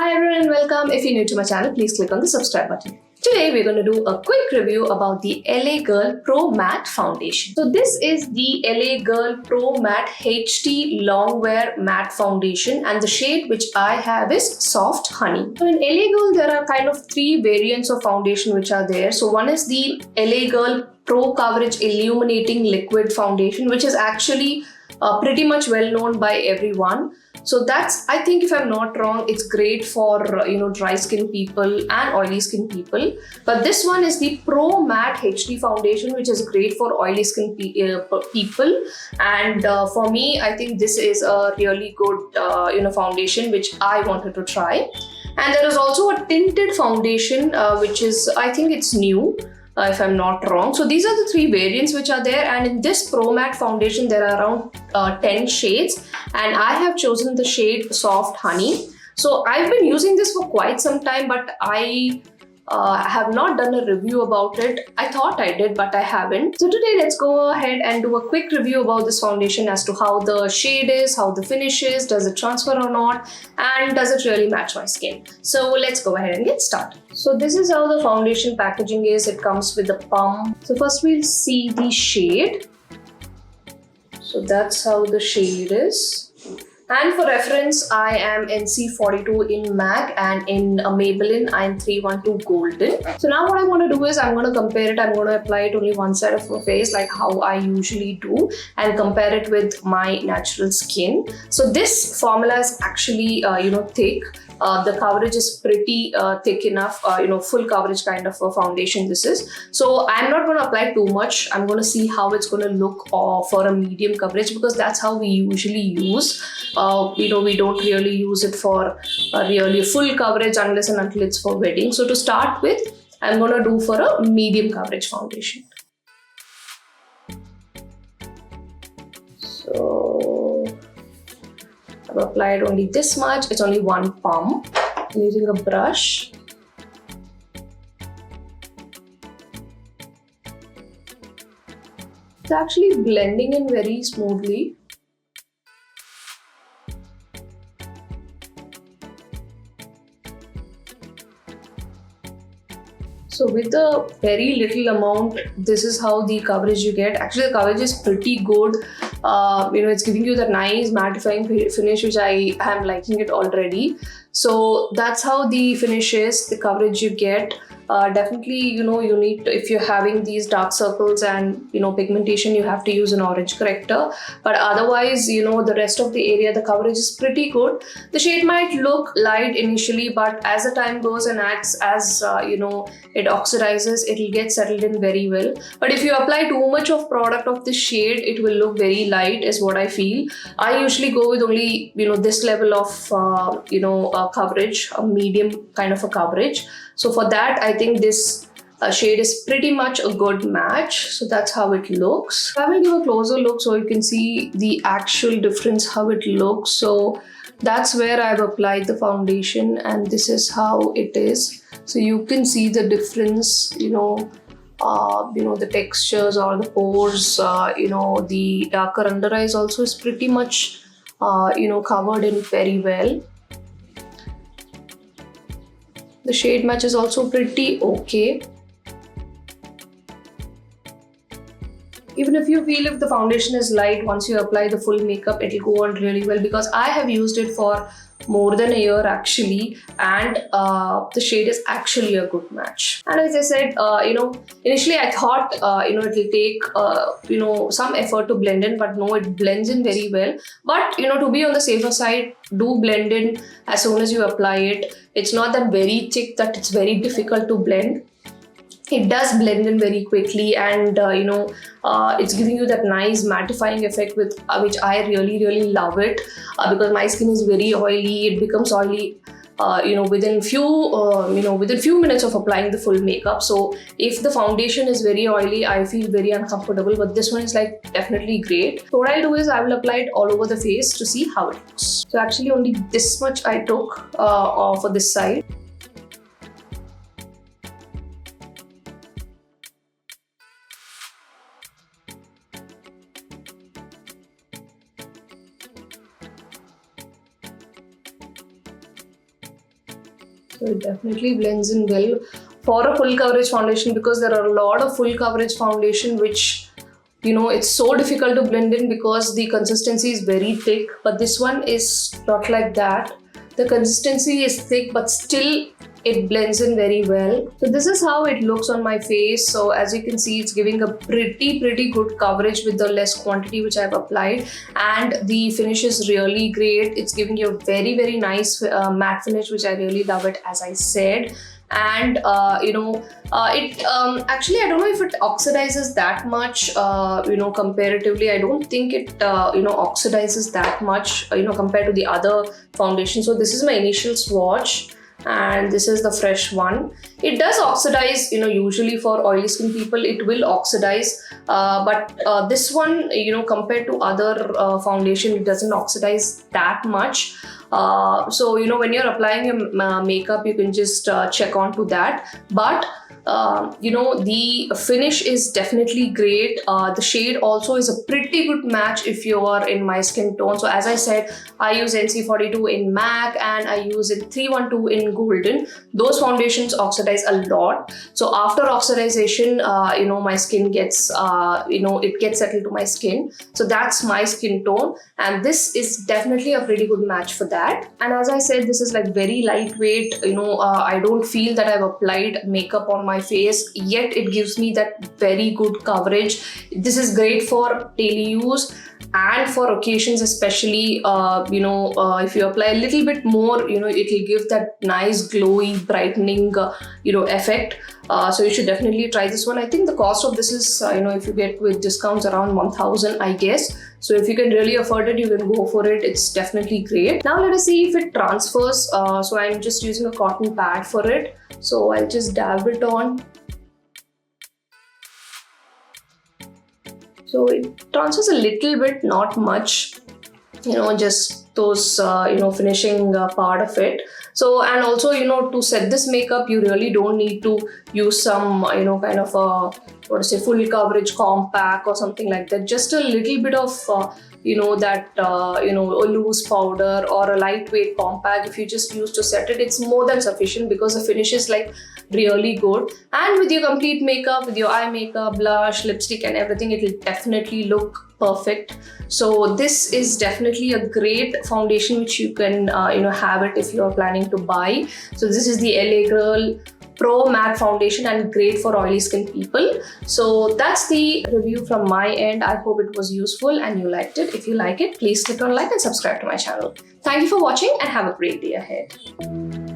Hi everyone and welcome. If you're new to my channel, please click on the subscribe button. Today we're going to do a quick review about the LA Girl Pro Matte Foundation. So this is the LA Girl Pro Matte HD Longwear Matte Foundation and the shade which I have is Soft Honey. So in LA Girl there are kind of three variants of foundation which are there. So one is the LA Girl Pro Coverage Illuminating Liquid Foundation, which is actually pretty much well known by everyone. So that's, I think if I'm not wrong, it's great for dry skin people and oily skin people. But this one is the Pro Matte HD Foundation, which is great for oily skin people. And for me, I think this is a really good foundation which I wanted to try. And there is also a tinted foundation which is, I think it's new. If I'm not wrong. So these are the three variants which are there, and in this Pro Matte foundation there are around 10 shades and I have chosen the shade Soft Honey. So I've been using this for quite some time, but I have not done a review about it. I thought I did, but I haven't. So today let's go ahead and do a quick review about this foundation as to how the shade is, how the finish is, does it transfer or not, and does it really match my skin. So let's go ahead and get started. So this is how the foundation packaging is. It comes with the pump. So first we'll see the shade. So that's how the shade is. And for reference, I am NC42 in MAC and in Maybelline, I'm 312 Golden. So now what I want to do is I'm going to compare it. I'm going to apply it only one side of my face like how I usually do and compare it with my natural skin. So this formula is actually, thick. The coverage is pretty thick enough, full coverage kind of a foundation this is. So I'm not going to apply too much. I'm going to see how it's going to look for a medium coverage because that's how we usually use. We don't really use it for really full coverage unless and until it's for wedding. So to start with, I'm going to do for a medium coverage foundation. So I've applied only this much. It's only one pump. I'm using a brush. It's actually blending in very smoothly. So with a very little amount, this is how the coverage you get. Actually, the coverage is pretty good. It's giving you the nice mattifying finish, which I am liking it already. So that's how the finish is, the coverage you get. Definitely, you need to, if you're having these dark circles and pigmentation, you have to use an orange corrector. But otherwise, the rest of the area, the coverage is pretty good. The shade might look light initially, but as the time goes and as it oxidizes, it will get settled in very well. But if you apply too much of product of this shade, it will look very light is what I feel. I usually go with only this level of coverage, a medium kind of a coverage. So for that, I think this shade is pretty much a good match. So that's how it looks. I will give a closer look so you can see the actual difference, how it looks. So that's where I've applied the foundation and this is how it is. So you can see the difference, the textures or the pores, the darker under eyes also is pretty much, covered in very well. The shade match is also pretty okay. Even if you feel if the foundation is light, once you apply the full makeup, it will go on really well because I have used it for more than a year actually, and the shade is actually a good match. And as I said, initially I thought it will take some effort to blend in, but no, it blends in very well. But to be on the safer side, do blend in as soon as you apply it. It's not that very thick that it's very difficult to blend. It does blend in very quickly, and it's giving you that nice mattifying effect with which I really love it because my skin is very oily. It becomes oily within few minutes of applying the full makeup. So if the foundation is very oily, I feel very uncomfortable, but this one is like definitely great. So what I'll do is I will apply it all over the face to see how it looks. So actually only this much I took for this side. So it definitely blends in well for a full coverage foundation, because there are a lot of full coverage foundation which, it's so difficult to blend in because the consistency is very thick, but this one is not like that. The consistency is thick, but still it blends in very well. So this is how it looks on my face. So as you can see, it's giving a pretty good coverage with the less quantity which I've applied, and the finish is really great. It's giving you a very nice matte finish, which I really love it, as I said. And it actually, I don't know if it oxidizes that much, comparatively. I don't think it oxidizes that much, compared to the other foundation. So this is my initial swatch, and this is the fresh one. It does oxidize, usually for oily skin people it will oxidize, but this one, compared to other foundation, it doesn't oxidize that much. So when you're applying your makeup, you can just check on to that. But the finish is definitely great. The shade also is a pretty good match if you are in my skin tone. So as I said, I use NC42 in MAC and I use it 312 in Golden. Those foundations oxidize a lot. So after oxidization, my skin gets, it gets settled to my skin. So that's my skin tone, and this is definitely a pretty good match for that. And as I said, this is like very lightweight. I don't feel that I've applied makeup on my face, yet it gives me that very good coverage. This is great for daily use and for occasions, especially if you apply a little bit more, it will give that nice glowy brightening effect. So you should definitely try this one. I think the cost of this is if you get with discounts, around 1000, I guess. So if you can really afford it, you can go for it. It's definitely great. Now let us see if it transfers. So I'm just using a cotton pad for it. So I'll just dab it on. So it transfers a little bit, not much, just those, finishing part of it. So, and also, to set this makeup, you really don't need to use some, kind of a, full coverage compact or something like that. Just a little bit of, a loose powder or a lightweight compact. If you just use to set it, it's more than sufficient, because the finish is like really good. And with your complete makeup, with your eye makeup, blush, lipstick and everything, it will definitely look perfect. So this is definitely a great foundation which you can have it if you are planning to buy. So this is the LA Girl Pro Matte Foundation, and great for oily skin people. So that's the review from my end. I hope it was useful and you liked it. If you like it, please click on like and subscribe to my channel. Thank you for watching and have a great day ahead.